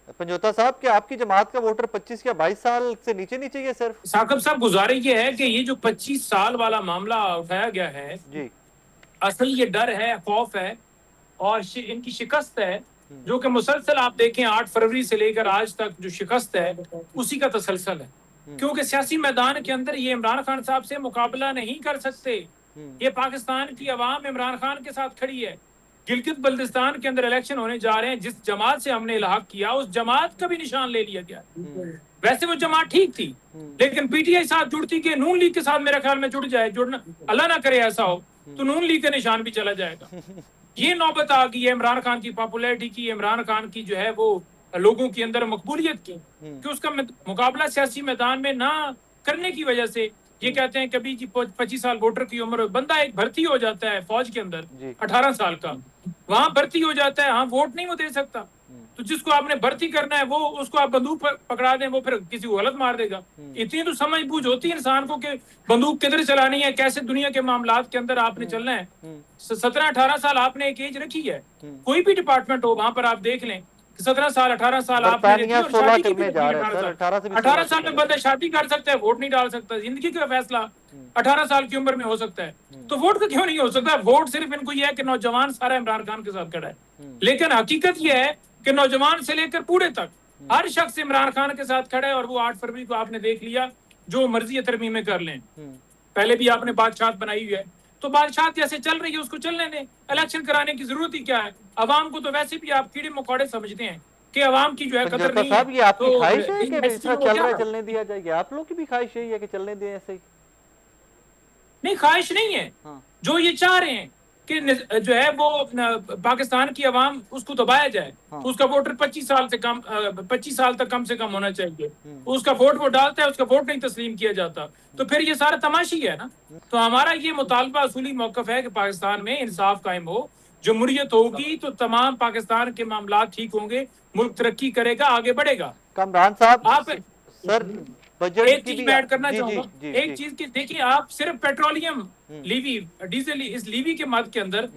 पंजोता साहब, क्या आपकी जमात का वोटर 25 या 22 साल से नीचे नीचे ही है सिर्फ? साकिब साहब, गुजारिश ये है कि ये जो 25 साल वाला मामला उठाया गया है, जी। असल ये डर है, खौफ है और इनकी शिकस्त है, हम्म। जो कि मुसलसल आप देखें 8 फरवरी से लेकर आज तक जो शिकस्त है उसी का तसलसल है। हम्म। क्योंकि सियासी मैदान के अंदर ये इमरान खान साहब से मुकाबला नहीं कर सकते। ये पाकिस्तान की अवाम इमरान खान के साथ खड़ी है। गिलगित बल्तिस्तान के अंदर इलेक्शन होने जा रहे हैं, जिस जमात से हमने इलाहा किया उस जमात का भी निशान ले लिया गया। वैसे वो जमात ठीक थी, लेकिन पीटीआई साथ जुड़ती कि नून लीग के साथ मेरे ख्याल में जुड़ जाए, जुड़ना अल्लाह ना करे ऐसा हो तो नून लीग का निशान भी चला जाएगा। ये नौबत आ गई है इमरान खान की पॉपुलैरिटी की, इमरान खान की जो है वो लोगों के अंदर मकबूलियत की, कि उसका मुकाबला सियासी मैदान में ना करने की वजह से ये कहते हैं कभी जी 25 साल वोटर की उम्र, बंदा एक भर्ती हो जाता है फौज के अंदर 18 साल का, वहां भर्ती हो जाता है, हाँ वोट नहीं वो दे सकता। तो जिसको आपने भर्ती करना है वो उसको आप बंदूक पकड़ा दें, वो फिर किसी को गलत मार देगा। इतनी तो समझ बूझ होती है इंसान को कि बंदूक किधर चलानी है, कैसे दुनिया के मामलात के अंदर आपने चलना है। 17-18 साल आपने एक एज रखी है, कोई भी डिपार्टमेंट हो वहां पर आप देख लें 17 साल 18 साल आपने रखी है, और 16 शादी की भी करने रखी जा है रहे हैं 18 सर, साल। 18 से भी 18 16 साल में बंदा शादी कर सकता है, वोट नहीं डाल सकता, जिंदगी का फैसला 18 साल की उम्र में हो सकता है। तो वोट का क्यों नहीं हो सकता? वोट सिर्फ इनको यह है कि नौजवान सारा इमरान खान के साथ खड़ा है, लेकिन हकीकत यह है कि नौजवान से लेकर बूढ़े तक हर शख्स इमरान खान के साथ खड़ा है। और वो 8 फरवरी को आपने देख लिया, जो मर्जी तरमीमें कर लें। पहले भी आपने बादशाह बनाई हुई है, तो बादशाह जैसे चल रही है उसको चलने दें, इलेक्शन कराने की जरूरत ही क्या है? अवाम को तो वैसे भी आप कीड़े मकोड़े समझते हैं कि अवाम की जो है कदर पंजोता नहीं है। साहब, ये आपकी तो ख्वाहिश है कि ऐसी इतना चीजों को चल क्या रहा है कर? चलने दिया जाएगा? आप लोग की भी ख्वाहिश यही है कि चलने दें ऐसे ही? नहीं, ख्वाहिश नहीं है। हाँ। जो ये चाह रहे हैं कि जो है वो पाकिस्तान की अवाम उसको दबाया जाए, हाँ। तो उसका वोटर 25 साल से कम 25 साल तक कम से कम होना चाहिए। उसका वोट वो डालता है, उसका वोट नहीं तस्लीम किया जाता, तो फिर ये सारा तमाशी है ना। तो हमारा ये मुतालबा असूली मौकफ है कि पाकिस्तान में इंसाफ कायम हो, जमहूरियत होगी तो तमाम पाकिस्तान के मामला ठीक होंगे, मुल्क तरक्की करेगा, आगे बढ़ेगा। कामरान साहब, आप सर बजट एक की चीज भी मैं ऐड करना जी जी चाहूंगा, जी एक जी। चीज की देखिए, आप सिर्फ पेट्रोलियम लीवी डीजल, इस लीवी के मद के अंदर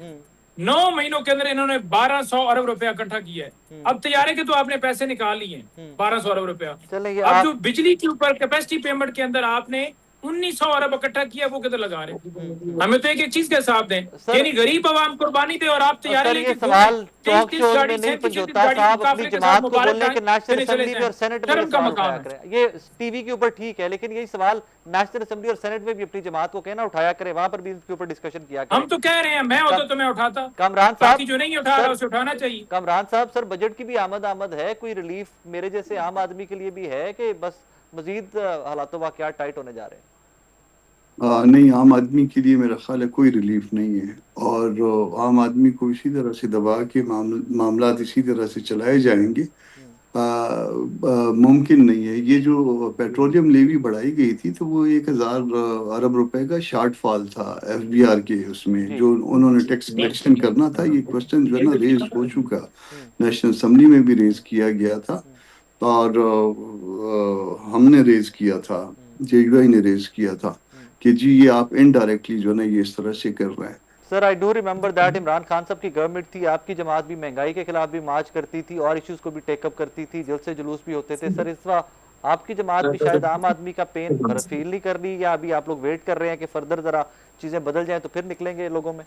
9 महीनों के अंदर इन्होंने 1200 अरब रुपया इकट्ठा किया है। अब तैयारे के तो आपने पैसे निकाल लिए हैं 1200 अरब रुपया। चलेंगे अब जो आप। बिजली के ऊपर कैपेसिटी पेमेंट के अंदर आपने 1900 अरब इकट्ठा किया, वो किधर लगा रहे हैं? हमें तो एक एक चीज का हिसाब दें, सर, यानी गरीब आवाम कुर्बानी दे और आप तैयारे सर ये लेके घूमें सवाल 23 टॉक 23 शोज में गाड़ी नहीं, 37 37 पंजोता गाड़ी साहब अपनी काफिले के साथ जमात को मुबारक बोलने के नेशनल देने चले असेंबली में जाएं। और सेनेट में ये शर्म का सवाल मकाम उठाया है। करें। ये टीवी के ऊपर ठीक है, लेकिन यही सवाल नेशनल असेंबली और सेनेट में भी अपनी जमात को कहना उठाया करे, वहां पर भी इसके ऊपर डिस्कशन किया करें। हम तो कह रहे हैं, मैं होता तो मैं उठाता, कामरान बाकी साहब, जो नहीं उठा रहा सर उसे उठाना चाहिए। कामरान साहब, सर बजट की भी आमद है, कोई रिलीफ मेरे जैसे आम आदमी के लिए भी है कि बस मजीद हालात वाकयात टाइट होने जा रहे हैं? नहीं, आम आदमी के लिए मेरा ख्याल है कोई रिलीफ नहीं है। और आम आदमी को इसी तरह से दबा के मामला इसी तरह से चलाए जाएंगे, मुमकिन नहीं है। ये जो पेट्रोलियम लेवी बढ़ाई गई थी तो वो 1000 अरब रुपए का शार्ट फॉल था एफबीआर के, उसमें जी। जो उन्होंने टैक्स कलेक्शन करना था। ये क्वेश्चन जो है ना रेज हो चुका, नेशनल असेंबली में भी रेज किया गया था, और हमने रेज किया था, जेयूआई ने रेज किया था कि जी ये आप इनडायरेक्टली जो है ना ये इस तरह से कर रहे हैं। Sir I do remember that Imran Khan साहब की गवर्नमेंट थी, आपकी जमात भी महंगाई के खिलाफ भी मार्च करती थी और इश्यूज को भी टेकअप करती थी, जल्द से जुलूस भी होते थे। सर इस बार आपकी जमात भी शायद आम आदमी का पेन फील नहीं कर रही, या अभी आप लोग वेट कर रहे हैं कि फर्दर जरा चीजें बदल जाएं तो फिर निकलेंगे लोगों में?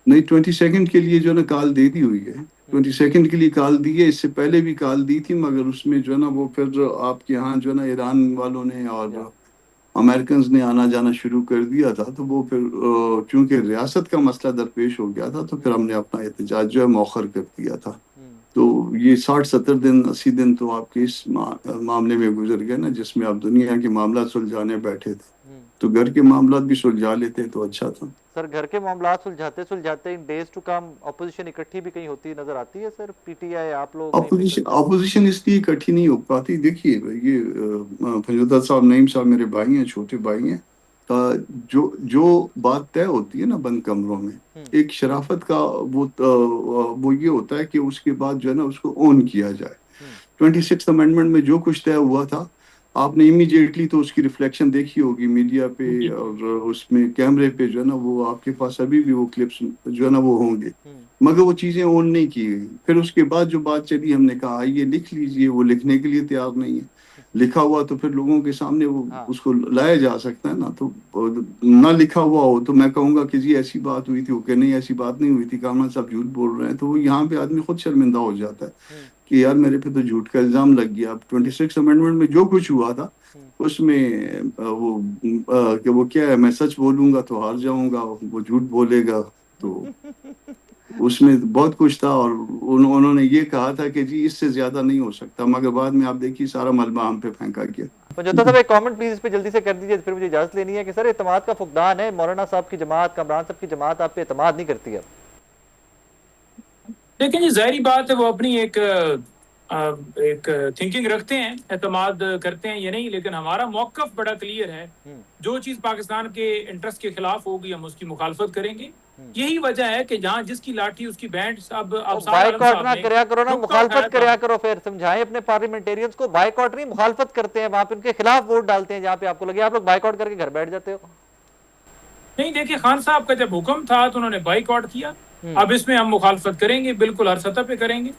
नहीं, 22 के लिए जो है ना कॉल दे दी हुई है, 22 के लिए कॉल दी है। इससे पहले भी कॉल दी थी, मगर उसमें जो है ना वो फिर आपके यहाँ जो है ना ईरान वालों ने और अमेरिकन ने आना जाना शुरू कर दिया था, तो वो फिर चूंकि रियासत का मसला दरपेश हो गया था, तो फिर हमने अपना एहतजाज जो है मौखर कर दिया था। तो ये 60-70 दिन 80 दिन तो आपके इस मामले में गुजर गए ना, जिसमें आप दुनिया के मामला सुलझाने बैठे थे। तो घर के मामला भी सुलझा लेते तो अच्छा था। सर घर के मामला सुलझाते सुलझाते इन डेज टू कम अपोजिशन इकट्ठी भी कहीं होती नजर आती है सर? पीटीआई आप लोग कहीं पे अपोजिशन अपोजिशन इसलिए इकट्ठी नहीं हो पाती। देखिए ये फैजुल्लाह साहब, नईम साहब मेरे भाई हैं, छोटे भाई हैं। जो जो बात तय होती है ना बंद कमरों में, एक शराफत का वो ये होता है कि उसके बाद जो है ना उसको ऑन किया जाए। 26 अमेंडमेंट में जो कुछ तय हुआ था आपने इमीडिएटली तो उसकी रिफ्लेक्शन देखी होगी मीडिया पे जी। और उसमें कैमरे पे जो है ना, वो आपके पास अभी भी वो क्लिप्स जो है ना वो होंगे, मगर वो चीजें ऑन नहीं की गई। फिर उसके बाद जो बात चली, हमने कहा आइए लिख लीजिए, वो लिखने के लिए तैयार नहीं है। लिखा हुआ तो फिर लोगों के सामने वो हाँ उसको लाया जा सकता है ना, तो ना लिखा हुआ हो तो मैं कहूंगा कि जी ऐसी बात हुई थी, वो नहीं ऐसी बात नहीं हुई थी, कामरान साहब झूठ बोल रहे हैं, तो वो यहाँ पे आदमी खुद शर्मिंदा हो जाता है कि यार मेरे पे तो झूठ का इल्जाम लग गया। अब 26 अमेंडमेंट में जो कुछ हुआ था उसमें कि वो क्या है, मैं सच बोलूंगा तो हार जाऊंगा, वो झूठ बोलेगा तो उसमें बहुत कुछ था। और उन्होंने ये कहा था कि जी इससे ज्यादा नहीं हो सकता, मगर बाद में आप देखिए सारा मलबा हम पे फेंका गया। तो जोधा साहब एक कमेंट प्लीज इस पे जल्दी से कर दीजिए, फिर मुझे इजाजत लेनी है कि सर एतमाद का फुकदान है, मौलाना साहब की जमात, कामरान साहब की जमात आप पे एतमाद नहीं करती है। लेकिन ये जाहिर बात है, वो अपनी एक थिंकिंग रखते हैं, एतमाद करते हैं ये नहीं, लेकिन हमारा मौकफ बड़ा क्लियर है। जो चीज पाकिस्तान के इंटरेस्ट के खिलाफ होगी हम उसकी मुखालफत करेंगे। यही वजह है कि जहाँ जिसकी लाठी उसकी बैंड। अब बाइकआउट ना कराया करो ना, मुखालफत कराया करो, फिर समझाएं अपने पार्लियामेंटेरियंस को। बाइकआउट नहीं, मुखालफत करते हैं, वहां पे उनके खिलाफ वोट डालते हैं जहां पे आपको लगे। आप लोग बाइकआउट करके घर बैठ जाते हो। नहीं, देखिए खान साहब का जब हुक्म था तो उन्होंने बाइकआउट किया। अब इसमें हम मुखालफत करेंगे, बिल्कुल हर सतह पे करेंगे।